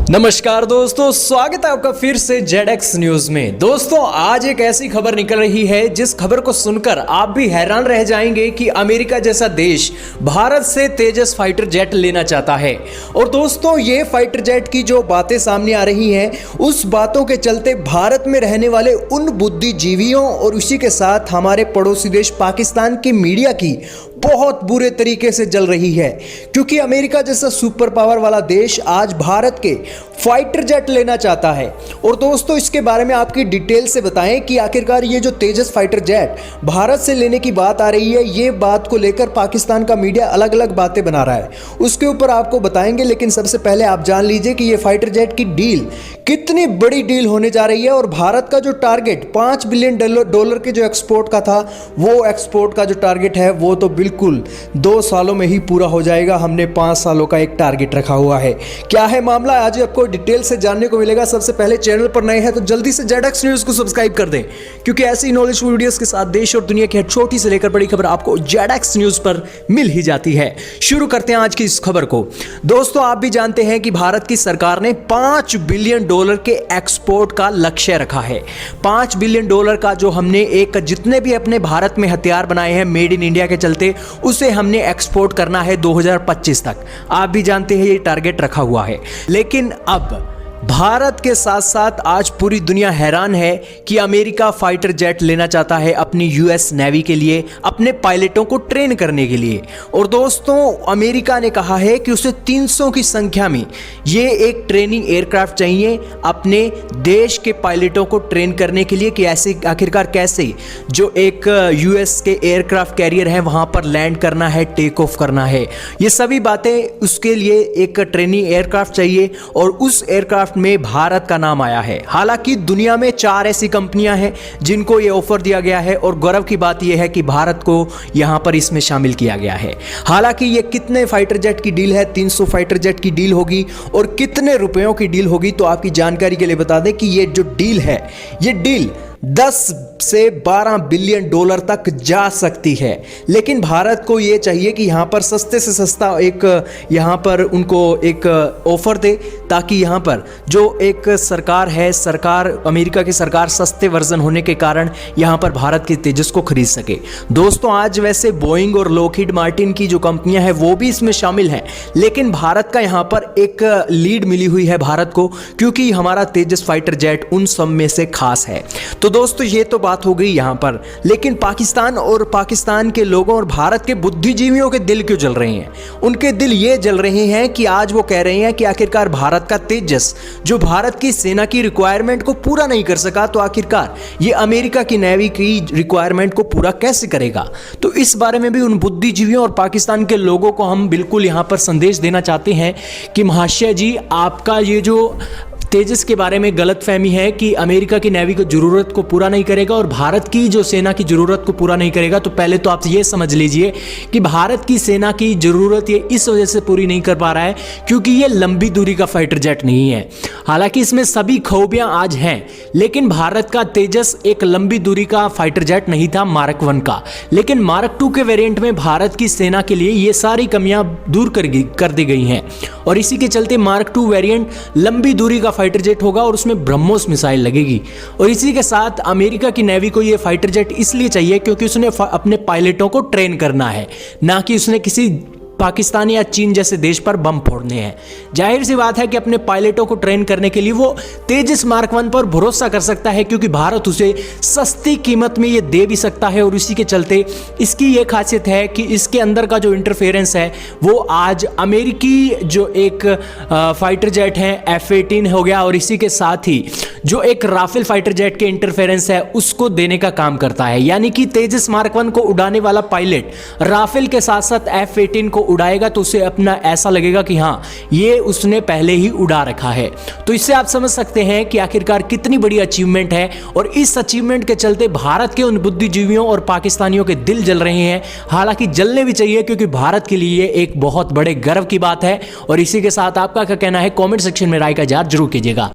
नमस्कार दोस्तों, स्वागत है आपका फिर से जेडएक्स न्यूज में। दोस्तों, आज एक ऐसी खबर निकल रही है जिस खबर को सुनकर आप भी हैरान रह जाएंगे कि अमेरिका जैसा देश भारत से तेजस फाइटर जेट लेना चाहता है। और दोस्तों, ये फाइटर जेट की जो बातें सामने आ रही हैं, उस बातों के चलते भारत में रहने वाले उन बुद्धिजीवियों और उसी के साथ हमारे पड़ोसी देश पाकिस्तान की मीडिया की बहुत बुरे तरीके से जल रही है, क्योंकि अमेरिका जैसा सुपर पावर वाला देश आज भारत के फाइटर जेट लेना चाहता है। और दोस्तों, इसके बारे में आपकी डिटेल से बताएं कि आखिरकार ये जो तेजस फाइटर जेट भारत से लेने की बात आ रही है, ये बात को लेकर पाकिस्तान का मीडिया अलग अलग बातें बना रहा है, उसके ऊपर आपको बताएंगे। लेकिन सबसे पहले आप जान लीजिए कि ये फाइटर जेट की डील कितनी बड़ी डील होने जा रही है। और भारत का जो टारगेट $5 बिलियन के जो एक्सपोर्ट का था, वो एक्सपोर्ट का जो टारगेट है वो तो बिल्कुल 2 सालों में ही पूरा हो जाएगा। हमने 5 सालों का एक टारगेट रखा हुआ है। क्या है मामला, आज आपको डिटेल से जानने को मिलेगा। सबसे पहले चैनल पर नए हैं तो जल्दी से जेडएक्स न्यूज को सब्सक्राइब कर दें, क्योंकि ऐसी नॉलेज वीडियोस के साथ देश और दुनिया की हर छोटी से लेकर बड़ी खबर आपको जेडएक्स न्यूज पर मिल ही जाती है। शुरू करते हैं आज की इस खबर को। दोस्तों, आप भी जानते हैं कि भारत की सरकार ने $5 बिलियन के एक्सपोर्ट का लक्ष्य रखा है। $5 बिलियन का जो हमने एक जितने भी अपने भारत में हथियार बनाए हैं मेड इन इंडिया के चलते, उसे हमने एक्सपोर्ट करना है 2025 तक। आप भी जानते हैं ये टारगेट रखा हुआ है। लेकिन अब भारत के साथ साथ आज पूरी दुनिया हैरान है कि अमेरिका फाइटर जेट लेना चाहता है अपनी यूएस नेवी के लिए, अपने पायलटों को ट्रेन करने के लिए। और दोस्तों, अमेरिका ने कहा है कि उसे 300 की संख्या में ये एक ट्रेनिंग एयरक्राफ्ट चाहिए अपने देश के पायलटों को ट्रेन करने के लिए कि ऐसे आखिरकार कैसे जो एक यूएस के एयरक्राफ्ट कैरियर है वहां पर लैंड करना है, टेक ऑफ करना है। ये सभी बातें, उसके लिए एक ट्रेनिंग एयरक्राफ्ट चाहिए और उस एयरक्राफ्ट में भारत का नाम आया है। हालांकि दुनिया में 4 ऐसी कंपनियां हैं जिनको यह ऑफर दिया गया है और गौरव की बात यह है कि भारत को यहां पर इसमें शामिल किया गया है। हालांकि यह कितने फाइटर जेट की डील है, 300 फाइटर जेट की डील होगी और कितने रुपयों की डील होगी, तो आपकी जानकारी के लिए बता दें कि यह जो डील है, यह डील 10 से 12 बिलियन डॉलर तक जा सकती है। लेकिन भारत को यह चाहिए कि यहां पर सस्ते से सस्ता एक यहां पर उनको एक ऑफर दे, ताकि यहां पर जो एक सरकार है, सरकार अमेरिका की सरकार सस्ते वर्जन होने के कारण यहां पर भारत के तेजस को खरीद सके। दोस्तों, आज वैसे बोइंग और लॉकहीड मार्टिन की जो कंपनियां हैं वो भी इसमें शामिल हैं, लेकिन भारत का यहां पर एक लीड मिली हुई है भारत को, क्योंकि हमारा तेजस फाइटर जेट उन सब में से खास है। तो दोस्तों, ये तो बात हो गई यहां पर। लेकिन पाकिस्तान और पाकिस्तान के लोगों और भारत के बुद्धिजीवियों के दिल क्यों जल रहे हैं? उनके दिल ये जल रहे हैं कि आज वो कह रहे हैं कि आखिरकार भारत का तेजस जो भारत की सेना की रिक्वायरमेंट को पूरा नहीं कर सका, तो आखिरकार ये अमेरिका की नेवी की रिक्वायरमेंट को पूरा कैसे करेगा? तो इस बारे में भी उन बुद्धिजीवियों और पाकिस्तान के लोगों को हम बिल्कुल यहां पर संदेश देना चाहते हैं कि महाशय जी, आपका ये जो तेजस के बारे में गलतफहमी है कि अमेरिका की नेवी को जरूरत को पूरा नहीं करेगा और भारत की जो सेना की जरूरत को पूरा नहीं करेगा, तो पहले तो आप ये समझ लीजिए कि भारत की सेना की जरूरत ये इस वजह से पूरी नहीं कर पा रहा है क्योंकि ये लंबी दूरी का फाइटर जेट नहीं है। हालांकि इसमें सभी खूबियां आज हैं, लेकिन भारत का तेजस एक लंबी दूरी का फाइटर जेट नहीं था मार्क 1 का। लेकिन मार्क 2 के वेरिएंट में भारत की सेना के लिए ये सारी कमियां दूर कर दी गई हैं और इसी के चलते मार्क 2 वेरिएंट लंबी दूरी का फाइटर जेट होगा और उसमें ब्रह्मोस मिसाइल लगेगी। और इसी के साथ अमेरिका की नेवी को यह फाइटर जेट इसलिए चाहिए क्योंकि उसने अपने पायलटों को ट्रेन करना है, ना कि उसने किसी पाकिस्तान या चीन जैसे देश पर बम फोड़ने हैं। जाहिर सी बात है कि अपने पायलटों को ट्रेन करने के लिए वो तेजस मार्क 1 पर भरोसा कर सकता है, क्योंकि भारत उसे सस्ती कीमत में ये दे भी सकता है। और इसी के चलते इसकी ये खासियत है कि इसके अंदर का जो इंटरफेरेंस है वो आज अमेरिकी जो एक फाइटर जेट है F-18 हो गया, और इसी के साथ ही जो एक राफेल फाइटर जेट के इंटरफेरेंस है उसको देने का काम करता है। यानी कि तेजस मार्क 1 को उड़ाने वाला पायलट राफेल के साथ साथ F-18 को उड़ाएगा तो उसे अपना ऐसा लगेगा कि हाँ, ये उसने पहले ही उड़ा रखा है। तो इससे आप समझ सकते हैं कि आखिरकार कितनी बड़ी अचीवमेंट है। और इस अचीवमेंट के चलते भारत के उन बुद्धिजीवियों और पाकिस्तानियों के दिल जल रहे हैं। हालांकि जलने भी चाहिए, क्योंकि भारत के लिए एक बहुत बड़े गर्व की बात है। और इसी के साथ आपका क्या कहना है, कमेंट सेक्शन में राय का इजहार जरूर कीजिएगा।